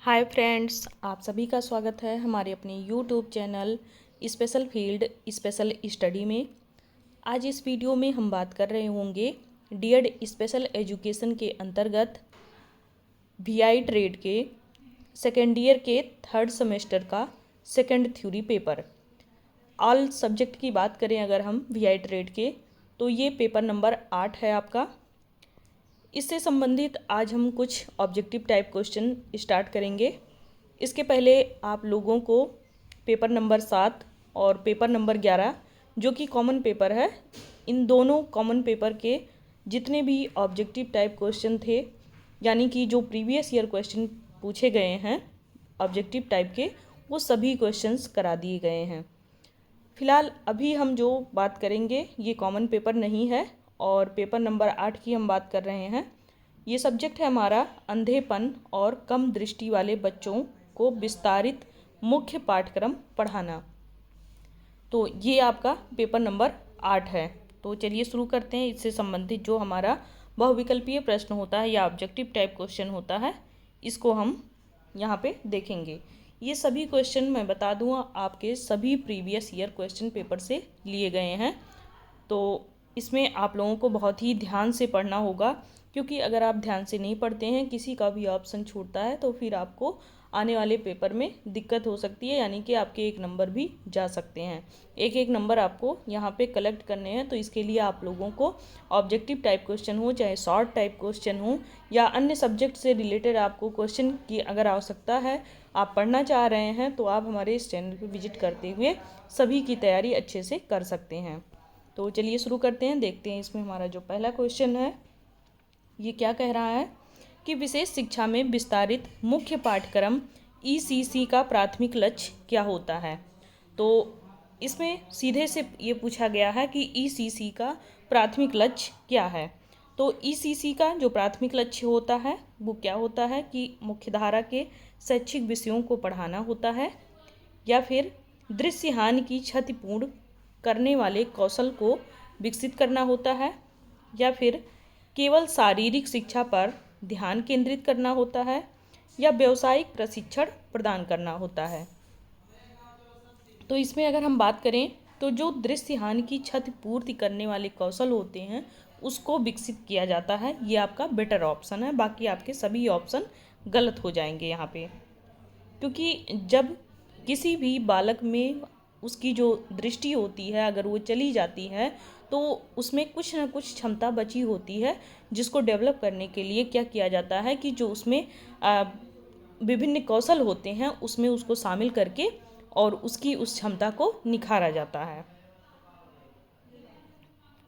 Hi friends, आप सभी का स्वागत है हमारे अपने YouTube channel special field special study में। आज इस वीडियो में हम बात कर रहे होंगे डीएड स्पेशल एजुकेशन के अंतर्गत वीआई ट्रेड के सेकेंड ईयर के थर्ड सेमेस्टर का second theory paper. All subject की बात करें अगर हम वीआई ट्रेड के, तो ये पेपर नंबर 8 है आपका। इससे संबंधित आज हम कुछ ऑब्जेक्टिव टाइप क्वेश्चन स्टार्ट करेंगे। इसके पहले आप लोगों को पेपर नंबर 7 और पेपर नंबर 11 जो कि कॉमन पेपर है, इन दोनों कॉमन पेपर के जितने भी ऑब्जेक्टिव टाइप क्वेश्चन थे, यानी कि जो प्रीवियस ईयर क्वेश्चन पूछे गए हैं ऑब्जेक्टिव टाइप के, वो सभी क्वेश्चंस करा दिए गए हैं। फिलहाल अभी हम जो बात करेंगे ये कॉमन पेपर नहीं है और पेपर नंबर 8 की हम बात कर रहे हैं। ये सब्जेक्ट है हमारा अंधेपन और कम दृष्टि वाले बच्चों को विस्तारित मुख्य पाठ्यक्रम पढ़ाना। तो ये आपका पेपर नंबर 8 है। तो चलिए शुरू करते हैं। इससे संबंधित जो हमारा बहुविकल्पीय प्रश्न होता है या ऑब्जेक्टिव टाइप क्वेश्चन होता है, इसको हम यहाँ पे देखेंगे। ये सभी क्वेश्चन मैं बता दूँ आपके सभी प्रीवियस ईयर क्वेश्चन पेपर से लिए गए हैं। तो इसमें आप लोगों को बहुत ही ध्यान से पढ़ना होगा, क्योंकि अगर आप ध्यान से नहीं पढ़ते हैं, किसी का भी ऑप्शन छूटता है तो फिर आपको आने वाले पेपर में दिक्कत हो सकती है, यानी कि आपके 1 नंबर भी जा सकते हैं। एक नंबर आपको यहाँ पे कलेक्ट करने हैं। तो इसके लिए आप लोगों को ऑब्जेक्टिव टाइप क्वेश्चन हो चाहे शॉर्ट टाइप क्वेश्चन हो या अन्य सब्जेक्ट से रिलेटेड आपको क्वेश्चन की अगर आवश्यकता है, आप पढ़ना चाह रहे हैं, तो आप हमारे इस चैनल पर विजिट करते हुए सभी की तैयारी अच्छे से कर सकते हैं। तो चलिए शुरू करते हैं। देखते हैं इसमें हमारा जो पहला क्वेश्चन है ये क्या कह रहा है कि विशेष शिक्षा में विस्तारित मुख्य पाठ्यक्रम ईसीसी का प्राथमिक लक्ष्य क्या होता है। तो इसमें सीधे से ये पूछा गया है कि ईसीसी का प्राथमिक लक्ष्य क्या है। तो ईसीसी का जो प्राथमिक लक्ष्य होता है वो क्या होता है कि मुख्यधारा के शैक्षिक विषयों को पढ़ाना होता है, या फिर दृश्य हानि की क्षतिपूर्ण करने वाले कौशल को विकसित करना होता है, या फिर केवल शारीरिक शिक्षा पर ध्यान केंद्रित करना होता है, या व्यावसायिक प्रशिक्षण प्रदान करना होता है। तो इसमें अगर हम बात करें तो जो दृश्य हानि की क्षतिपूर्ति करने वाले कौशल होते हैं उसको विकसित किया जाता है। ये आपका बेटर ऑप्शन है, बाकी आपके सभी ऑप्शन गलत हो जाएंगे यहाँ पे। क्योंकि जब किसी भी बालक में उसकी जो दृष्टि होती है अगर वो चली जाती है, तो उसमें कुछ ना कुछ क्षमता बची होती है, जिसको डेवलप करने के लिए क्या किया जाता है कि जो उसमें विभिन्न कौशल होते हैं उसमें उसको शामिल करके और उसकी उस क्षमता को निखारा जाता है।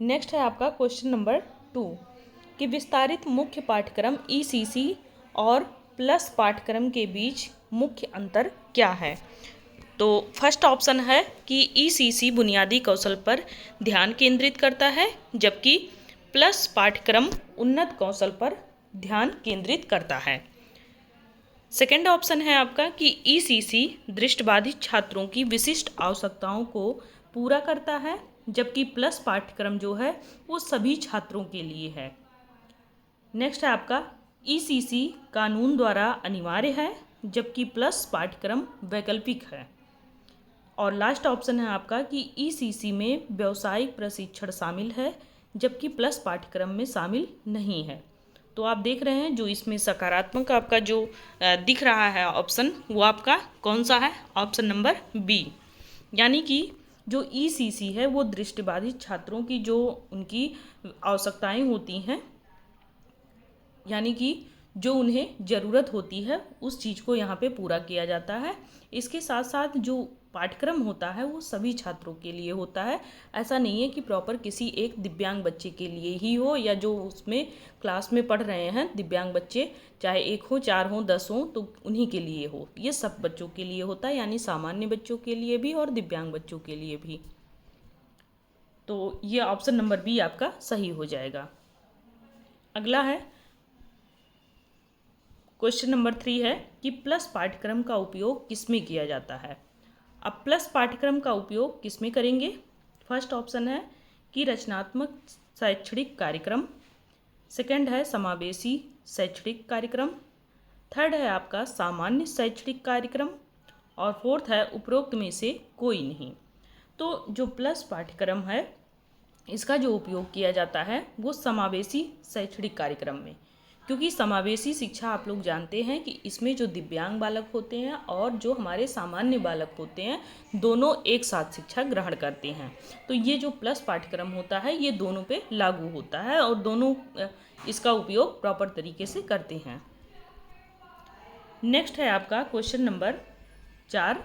नेक्स्ट है आपका क्वेश्चन नंबर 2 कि विस्तारित मुख्य पाठ्यक्रम ईसीसी और प्लस पाठ्यक्रम के बीच मुख्य अंतर क्या है। तो फर्स्ट ऑप्शन है कि ईसीसी बुनियादी कौशल पर ध्यान केंद्रित करता है, जबकि प्लस पाठ्यक्रम उन्नत कौशल पर ध्यान केंद्रित करता है। सेकेंड ऑप्शन है आपका कि ईसीसी दृष्टिबाधित छात्रों की विशिष्ट आवश्यकताओं को पूरा करता है, जबकि प्लस पाठ्यक्रम जो है वो सभी छात्रों के लिए है। नेक्स्ट है आपका ईसीसी कानून द्वारा अनिवार्य है, जबकि प्लस पाठ्यक्रम वैकल्पिक है। और लास्ट ऑप्शन है आपका कि ईसीसी में व्यावसायिक प्रशिक्षण शामिल है, जबकि प्लस पाठ्यक्रम में शामिल नहीं है। तो आप देख रहे हैं जो इसमें सकारात्मक आपका जो दिख रहा है ऑप्शन, वो आपका कौन सा है, ऑप्शन नंबर बी। यानी कि जो ईसीसी है वो दृष्टिबाधित छात्रों की जो उनकी आवश्यकताएं होती हैं, यानी कि जो उन्हें ज़रूरत होती है उस चीज़ को यहाँ पे पूरा किया जाता है। इसके साथ साथ जो पाठ्यक्रम होता है वो सभी छात्रों के लिए होता है। ऐसा नहीं है कि प्रॉपर किसी एक दिव्यांग बच्चे के लिए ही हो, या जो उसमें क्लास में पढ़ रहे हैं दिव्यांग बच्चे, चाहे 1 हो 4 हो 10 हो, तो उन्हीं के लिए हो। ये सब बच्चों के लिए होता है, यानी सामान्य बच्चों के लिए भी और दिव्यांग बच्चों के लिए भी। तो ये ऑप्शन नंबर बी आपका सही हो जाएगा। अगला है क्वेश्चन नंबर 3 है कि प्लस पाठ्यक्रम का उपयोग किसमें किया जाता है। अब प्लस पाठ्यक्रम का उपयोग किसमें करेंगे। फर्स्ट ऑप्शन है कि रचनात्मक शैक्षणिक कार्यक्रम, सेकंड है समावेशी शैक्षणिक कार्यक्रम, थर्ड है आपका सामान्य शैक्षणिक कार्यक्रम, और फोर्थ है उपरोक्त में से कोई नहीं। तो जो प्लस पाठ्यक्रम है इसका जो उपयोग किया जाता है वो समावेशी शैक्षणिक कार्यक्रम में, क्योंकि समावेशी शिक्षा आप लोग जानते हैं कि इसमें जो दिव्यांग बालक होते हैं और जो हमारे सामान्य बालक होते हैं दोनों एक साथ शिक्षा ग्रहण करते हैं। तो ये जो प्लस पाठ्यक्रम होता है ये दोनों पे लागू होता है और दोनों इसका उपयोग प्रॉपर तरीके से करते हैं। नेक्स्ट है आपका क्वेश्चन नंबर 4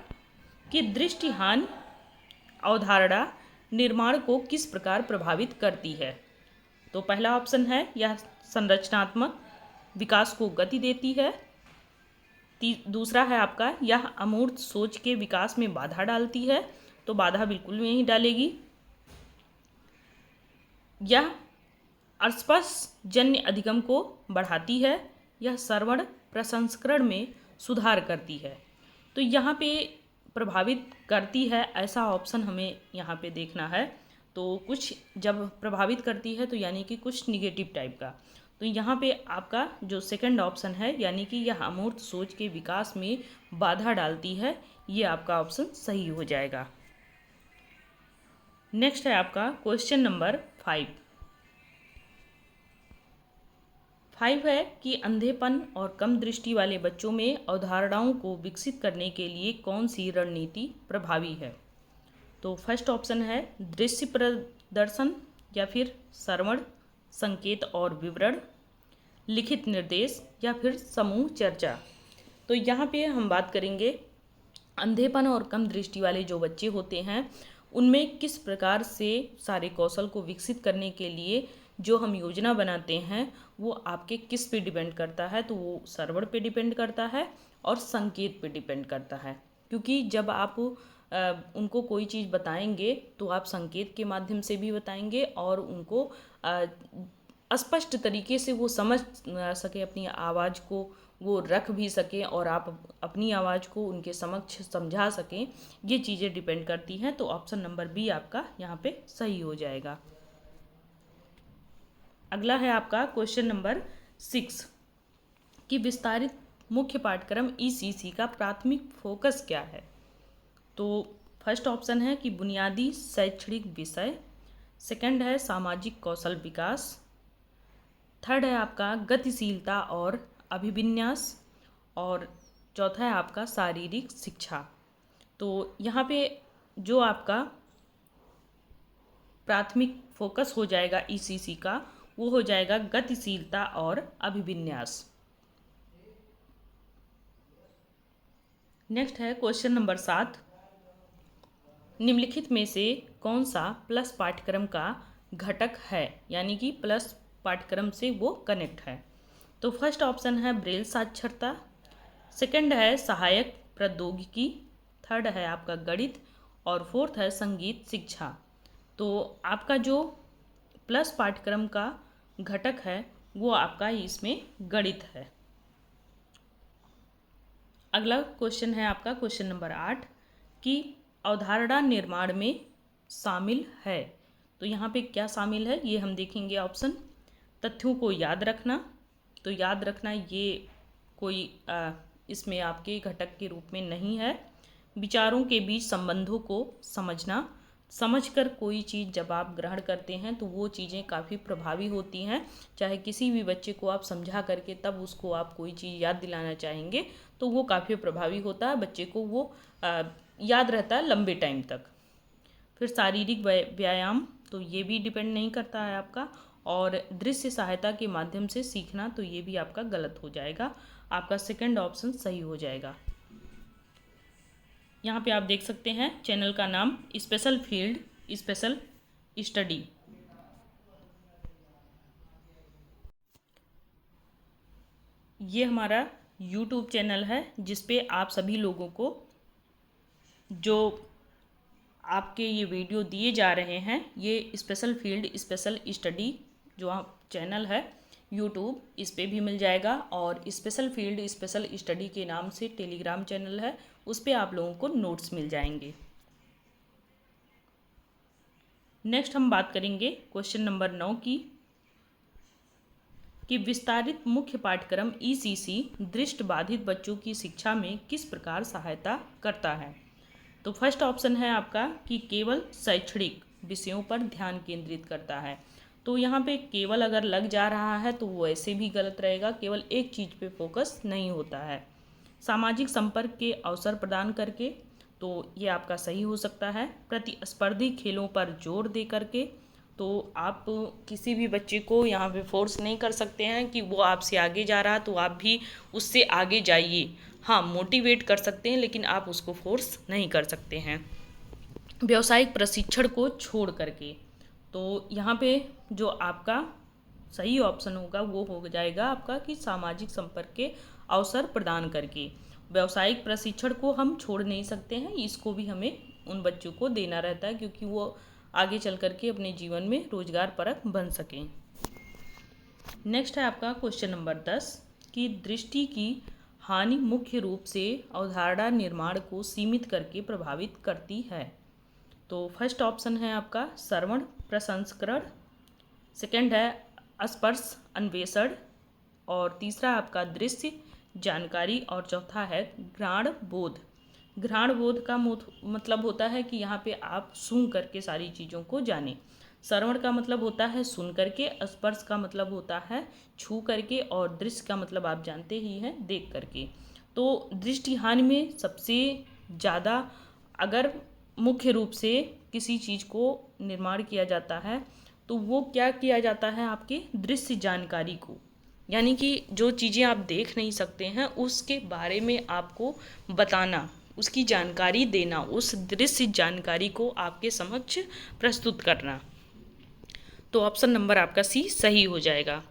कि दृष्टिहानि अवधारणा निर्माण को किस प्रकार प्रभावित करती है। तो पहला ऑप्शन है यह संरचनात्मक विकास को गति देती है। दूसरा है आपका यह अमूर्त सोच के विकास में बाधा डालती है, तो बाधा बिल्कुल नहीं डालेगी। यह अस्पष्ट जन्य अधिगम को बढ़ाती है। यह श्रवण प्रसंस्करण में सुधार करती है। तो यहाँ पे प्रभावित करती है ऐसा ऑप्शन हमें यहाँ पे देखना है। तो कुछ जब प्रभावित करती है तो यानी कि कुछ निगेटिव टाइप का, तो यहाँ पे आपका जो सेकंड ऑप्शन है यानी कि यह अमूर्त सोच के विकास में बाधा डालती है, ये आपका ऑप्शन सही हो जाएगा। नेक्स्ट है आपका क्वेश्चन नंबर 5 है कि अंधेपन और कम दृष्टि वाले बच्चों में अवधारणाओं को विकसित करने के लिए कौन सी रणनीति प्रभावी है। तो फर्स्ट ऑप्शन है दृश्य प्रदर्शन, या फिर श्रवण, संकेत और विवरण, लिखित निर्देश, या फिर समूह चर्चा। तो यहाँ पे हम बात करेंगे अंधेपन और कम दृष्टि वाले जो बच्चे होते हैं उनमें किस प्रकार से सारे कौशल को विकसित करने के लिए जो हम योजना बनाते हैं वो आपके किस पे डिपेंड करता है। तो वो श्रवण पे डिपेंड करता है और संकेत पे डिपेंड करता है, क्योंकि जब आप उनको कोई चीज़ बताएंगे तो आप संकेत के माध्यम से भी बताएंगे और उनको स्पष्ट तरीके से वो समझ सके, अपनी आवाज़ को वो रख भी सकें और आप अपनी आवाज़ को उनके समक्ष समझा सकें, ये चीज़ें डिपेंड करती हैं। तो ऑप्शन नंबर बी आपका यहाँ पे सही हो जाएगा। अगला है आपका क्वेश्चन नंबर 6 कि विस्तारित मुख्य पाठ्यक्रम ECC का प्राथमिक फोकस क्या है। तो फर्स्ट ऑप्शन है कि बुनियादी शैक्षणिक विषय, सेकंड है सामाजिक कौशल विकास, थर्ड है आपका गतिशीलता और अभिविन्यास, और चौथा है आपका शारीरिक शिक्षा। तो यहाँ पे जो आपका प्राथमिक फोकस हो जाएगा ECC का वो हो जाएगा गतिशीलता और अभिविन्यास। नेक्स्ट है क्वेश्चन नंबर 7 निम्नलिखित में से कौन सा प्लस पाठ्यक्रम का घटक है, यानी कि प्लस पाठ्यक्रम से वो कनेक्ट है। तो फर्स्ट ऑप्शन है ब्रेल साक्षरता, सेकंड है सहायक प्रौद्योगिकी, थर्ड है आपका गणित, और फोर्थ है संगीत शिक्षा। तो आपका जो प्लस पाठ्यक्रम का घटक है वो आपका इसमें गणित है। अगला क्वेश्चन है आपका क्वेश्चन नंबर 8 कि अवधारणा निर्माण में शामिल है। तो यहाँ पे क्या शामिल है ये हम देखेंगे। ऑप्शन तथ्यों को याद रखना, तो याद रखना ये कोई इसमें आपके घटक के रूप में नहीं है। विचारों के बीच संबंधों को समझना, समझकर कोई चीज़ जब आप ग्रहण करते हैं तो वो चीज़ें काफ़ी प्रभावी होती हैं। चाहे किसी भी बच्चे को आप समझा करके तब उसको आप कोई चीज़ याद दिलाना चाहेंगे तो वो काफ़ी प्रभावी होता है, बच्चे को वो याद रहता है लंबे टाइम तक। फिर शारीरिक व्यायाम, तो ये भी डिपेंड नहीं करता है आपका, और दृश्य सहायता के माध्यम से सीखना, तो ये भी आपका गलत हो जाएगा। आपका सेकंड ऑप्शन सही हो जाएगा। यहाँ पे आप देख सकते हैं चैनल का नाम स्पेशल फील्ड स्पेशल स्टडी। ये हमारा YouTube चैनल है जिस पे आप सभी लोगों को जो आपके ये वीडियो दिए जा रहे हैं ये स्पेशल फील्ड स्पेशल स्टडी जो आप चैनल है YouTube इस पे भी मिल जाएगा, और स्पेशल फील्ड स्पेशल स्टडी के नाम से टेलीग्राम चैनल है उस पे आप लोगों को नोट्स मिल जाएंगे। नेक्स्ट हम बात करेंगे क्वेश्चन नंबर 9 की कि विस्तारित मुख्य पाठ्यक्रम ECC दृष्टिबाधित बच्चों की शिक्षा में किस प्रकार सहायता करता है। तो फर्स्ट ऑप्शन है आपका कि केवल शैक्षणिक विषयों पर ध्यान केंद्रित करता है। तो यहाँ पे केवल अगर लग जा रहा है तो वो ऐसे भी गलत रहेगा, केवल एक चीज़ पे फोकस नहीं होता है। सामाजिक संपर्क के अवसर प्रदान करके, तो ये आपका सही हो सकता है। प्रतिस्पर्धी खेलों पर जोर दे करके, तो आप किसी भी बच्चे को यहाँ पे फोर्स नहीं कर सकते हैं कि वो आपसे आगे जा रहा तो आप भी उससे आगे जाइए। हाँ, मोटिवेट कर सकते हैं लेकिन आप उसको फोर्स नहीं कर सकते हैं। व्यावसायिक प्रशिक्षण को छोड़ करके, तो यहाँ पे जो आपका सही ऑप्शन होगा वो हो जाएगा आपका कि सामाजिक संपर्क के अवसर प्रदान करके। व्यावसायिक प्रशिक्षण को हम छोड़ नहीं सकते हैं, इसको भी हमें उन बच्चों को देना रहता है क्योंकि वो आगे चल करके अपने जीवन में रोजगार परक बन सकें। नेक्स्ट है आपका क्वेश्चन नंबर 10 कि दृष्टि की हानि मुख्य रूप से अवधारणा निर्माण को सीमित करके प्रभावित करती है। तो फर्स्ट ऑप्शन है आपका श्रवण प्रसंस्करण, सेकंड है स्पर्श अन्वेषण, और तीसरा आपका दृश्य जानकारी, और चौथा है घ्राण बोध। घ्राण बोध का मतलब होता है कि यहाँ पे आप सूंघ करके सारी चीज़ों को जानें। श्रवण का मतलब होता है सुन करके, स्पर्श का मतलब होता है छू करके, और दृश्य का मतलब आप जानते ही हैं देख करके। तो दृष्टिहानि में सबसे ज़्यादा अगर मुख्य रूप से किसी चीज़ को निर्माण किया जाता है तो वो क्या किया जाता है, आपके दृश्य जानकारी को, यानी कि जो चीज़ें आप देख नहीं सकते हैं उसके बारे में आपको बताना, उसकी जानकारी देना, उस दृश्य जानकारी को आपके समक्ष प्रस्तुत करना। तो ऑप्शन नंबर आपका सी सही हो जाएगा।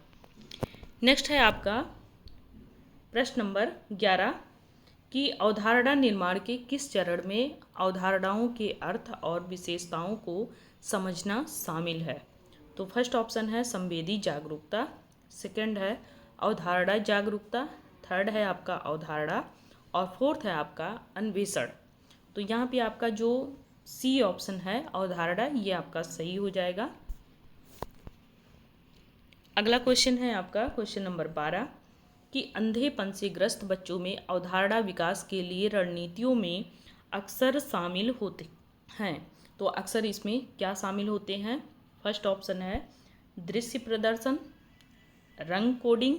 नेक्स्ट है आपका प्रश्न नंबर 11 कि अवधारणा निर्माण के किस चरण में अवधारणाओं के अर्थ और विशेषताओं को समझना शामिल है। तो फर्स्ट ऑप्शन है संवेदी जागरूकता, सेकंड है अवधारणा जागरूकता, थर्ड है आपका अवधारणा, और फोर्थ है आपका अन्वेषण। तो यहाँ पे आपका जो सी ऑप्शन है अवधारणा, ये आपका सही हो जाएगा। अगला क्वेश्चन है आपका क्वेश्चन नंबर 12 कि अंधेपन से ग्रस्त बच्चों में अवधारणा विकास के लिए रणनीतियों में अक्सर शामिल होते हैं। तो अक्सर इसमें क्या शामिल होते हैं। फर्स्ट ऑप्शन है दृश्य प्रदर्शन, रंग कोडिंग,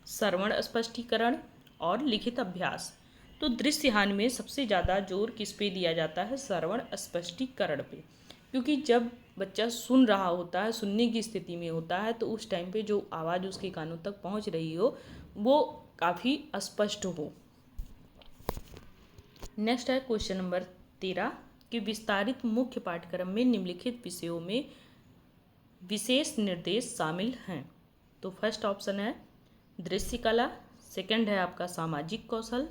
श्रवण स्पष्टीकरण, और लिखित अभ्यास। तो दृश्यहानि में सबसे ज़्यादा जोर किस पे दिया जाता है, श्रवण स्पष्टीकरण पे, क्योंकि जब बच्चा सुन रहा होता है, सुनने की स्थिति में होता है, तो उस टाइम पे जो आवाज़ उसके कानों तक पहुंच रही हो वो काफ़ी स्पष्ट हो। नेक्स्ट है क्वेश्चन नंबर 13 कि विस्तारित मुख्य पाठ्यक्रम में निम्नलिखित विषयों में विशेष निर्देश शामिल हैं। तो फर्स्ट ऑप्शन है दृश्य कला, सेकंड है आपका सामाजिक कौशल,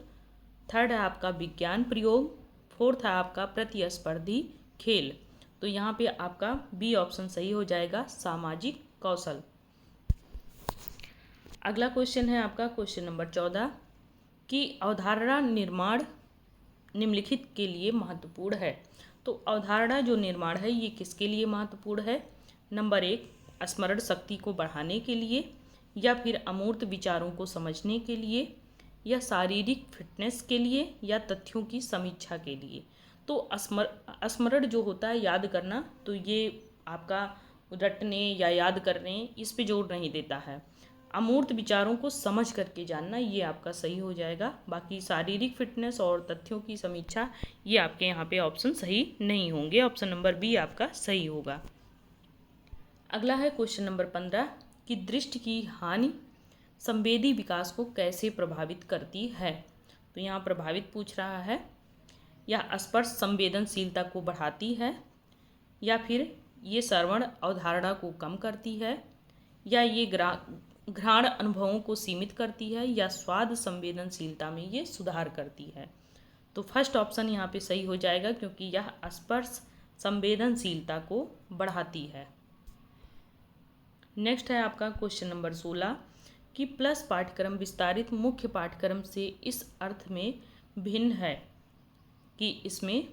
थर्ड है आपका विज्ञान प्रयोग, फोर्थ है आपका प्रतिस्पर्धी खेल। तो यहाँ पे आपका बी ऑप्शन सही हो जाएगा, सामाजिक कौशल। अगला क्वेश्चन है आपका क्वेश्चन नंबर 14 कि अवधारणा निर्माण निम्नलिखित के लिए महत्वपूर्ण है। तो अवधारणा जो निर्माण है ये किसके लिए महत्वपूर्ण है। नंबर 1 स्मरण शक्ति को बढ़ाने के लिए, या फिर अमूर्त विचारों को समझने के लिए, या शारीरिक फिटनेस के लिए, या तथ्यों की समीक्षा के लिए। तो स्मरण जो होता है याद करना, तो ये आपका रटने या याद करने इस पे जोर नहीं देता है। अमूर्त विचारों को समझ करके जानना, ये आपका सही हो जाएगा। बाकी शारीरिक फिटनेस और तथ्यों की समीक्षा ये आपके यहाँ पे ऑप्शन सही नहीं होंगे। ऑप्शन नंबर बी आपका सही होगा। अगला है क्वेश्चन नंबर 15 कि दृष्टि की हानि संवेदी विकास को कैसे प्रभावित करती है। तो यहाँ प्रभावित पूछ रहा है, या स्पर्श संवेदनशीलता को बढ़ाती है, या फिर ये श्रवण अवधारणा को कम करती है, या ये घ्राण अनुभवों को सीमित करती है, या स्वाद संवेदनशीलता में ये सुधार करती है। तो फर्स्ट ऑप्शन यहाँ पे सही हो जाएगा क्योंकि यह स्पर्श संवेदनशीलता को बढ़ाती है। नेक्स्ट है आपका क्वेश्चन नंबर 16 कि प्लस पाठ्यक्रम विस्तारित मुख्य पाठ्यक्रम से इस अर्थ में भिन्न है कि इसमें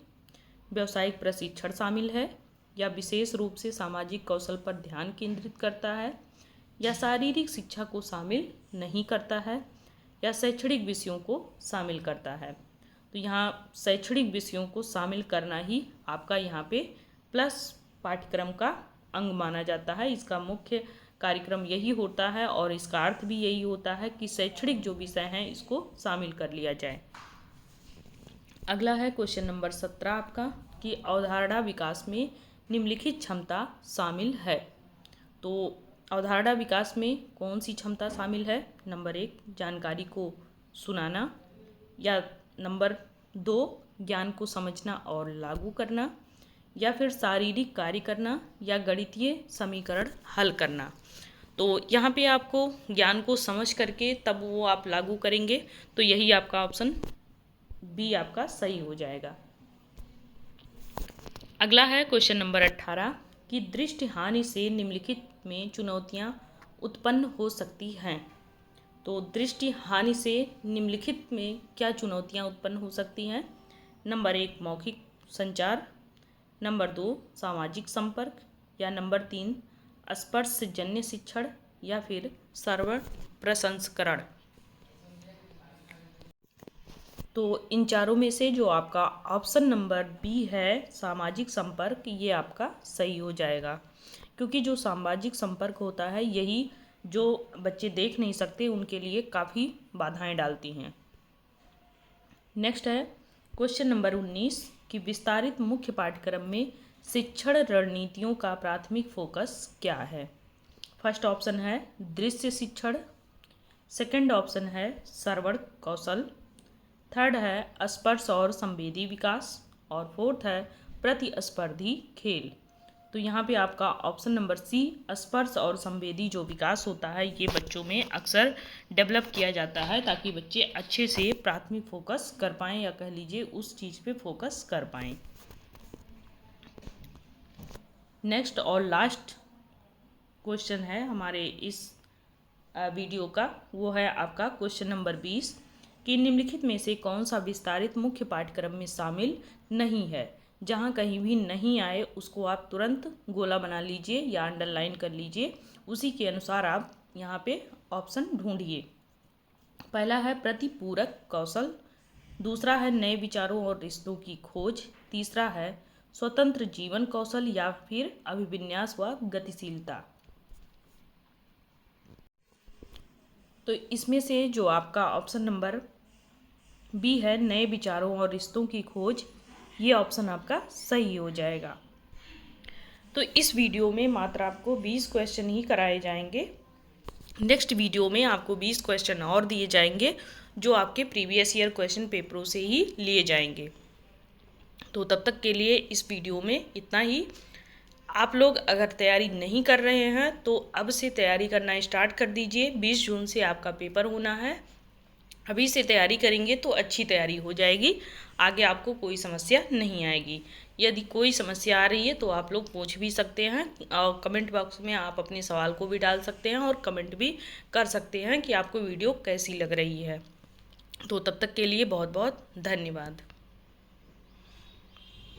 व्यावसायिक प्रशिक्षण शामिल है, या विशेष रूप से सामाजिक कौशल पर ध्यान केंद्रित करता है, या शारीरिक शिक्षा को शामिल नहीं करता है या शैक्षणिक विषयों को शामिल करता है। तो यहाँ शैक्षणिक विषयों को शामिल करना ही आपका यहाँ पे प्लस पाठ्यक्रम का अंग माना जाता है। इसका मुख्य कार्यक्रम यही होता है और इसका अर्थ भी यही होता है कि शैक्षणिक जो विषय हैं इसको शामिल कर लिया जाए। अगला है क्वेश्चन नंबर 17 आपका कि अवधारणा विकास में निम्नलिखित क्षमता शामिल है। तो अवधारणा विकास में कौन सी क्षमता शामिल है? नंबर 1 जानकारी को सुनाना, या नंबर 2 ज्ञान को समझना और लागू करना, या फिर शारीरिक कार्य करना, या गणितीय समीकरण हल करना। तो यहाँ पे आपको ज्ञान को समझ करके तब वो आप लागू करेंगे, तो यही आपका ऑप्शन बी आपका सही हो जाएगा। अगला है क्वेश्चन नंबर 18 कि दृष्टि हानि से निम्नलिखित में चुनौतियाँ उत्पन्न हो सकती हैं। तो दृष्टि हानि से निम्नलिखित में क्या चुनौतियाँ उत्पन्न हो सकती हैं? नंबर 1 मौखिक संचार, नंबर 2 सामाजिक संपर्क, या नंबर 3 स्पर्शजन्य शिक्षण, या फिर श्रवण प्रसंस्करण। तो इन चारों में से जो आपका ऑप्शन नंबर बी है सामाजिक संपर्क, ये आपका सही हो जाएगा, क्योंकि जो सामाजिक संपर्क होता है यही जो बच्चे देख नहीं सकते उनके लिए काफ़ी बाधाएं डालती हैं। नेक्स्ट है क्वेश्चन नंबर 19 कि विस्तारित मुख्य पाठ्यक्रम में शिक्षण रणनीतियों का प्राथमिक फोकस क्या है? फर्स्ट ऑप्शन है दृश्य शिक्षण, सेकंड ऑप्शन है श्रवण कौशल, थर्ड है स्पर्श और संवेदी विकास, और फोर्थ है प्रतिस्पर्धी खेल। तो यहाँ पे आपका ऑप्शन नंबर सी स्पर्श और संवेदी जो विकास होता है ये बच्चों में अक्सर डेवलप किया जाता है ताकि बच्चे अच्छे से प्राथमिक फोकस कर पाएँ, या कह लीजिए उस चीज़ पे फोकस कर पाएँ। नेक्स्ट और लास्ट क्वेश्चन है हमारे इस वीडियो का, वो है आपका क्वेश्चन नंबर 20 कि निम्नलिखित में से कौन सा विस्तारित मुख्य पाठ्यक्रम में शामिल नहीं है? जहाँ कहीं भी नहीं आए उसको आप तुरंत गोला बना लीजिए या अंडरलाइन कर लीजिए, उसी के अनुसार आप यहाँ पे ऑप्शन ढूंढिए। पहला है प्रतिपूरक कौशल, दूसरा है नए विचारों और रिश्तों की खोज, तीसरा है स्वतंत्र जीवन कौशल, या फिर अभिविन्यास व गतिशीलता। तो इसमें से जो आपका ऑप्शन नंबर बी है नए विचारों और रिश्तों की खोज, ये ऑप्शन आपका सही हो जाएगा। तो इस वीडियो में मात्र आपको 20 क्वेश्चन ही कराए जाएंगे। नेक्स्ट वीडियो में आपको 20 क्वेश्चन और दिए जाएंगे जो आपके प्रीवियस ईयर क्वेश्चन पेपरों से ही लिए जाएंगे। तो तब तक के लिए इस वीडियो में इतना ही। आप लोग अगर तैयारी नहीं कर रहे हैं तो अब से तैयारी करना स्टार्ट कर दीजिए। 20 जून से आपका पेपर होना है, अभी से तैयारी करेंगे तो अच्छी तैयारी हो जाएगी, आगे आपको कोई समस्या नहीं आएगी। यदि कोई समस्या आ रही है तो आप लोग पूछ भी सकते हैं, और कमेंट बॉक्स में आप अपने सवाल को भी डाल सकते हैं और कमेंट भी कर सकते हैं कि आपको वीडियो कैसी लग रही है। तो तब तक के लिए बहुत बहुत धन्यवाद।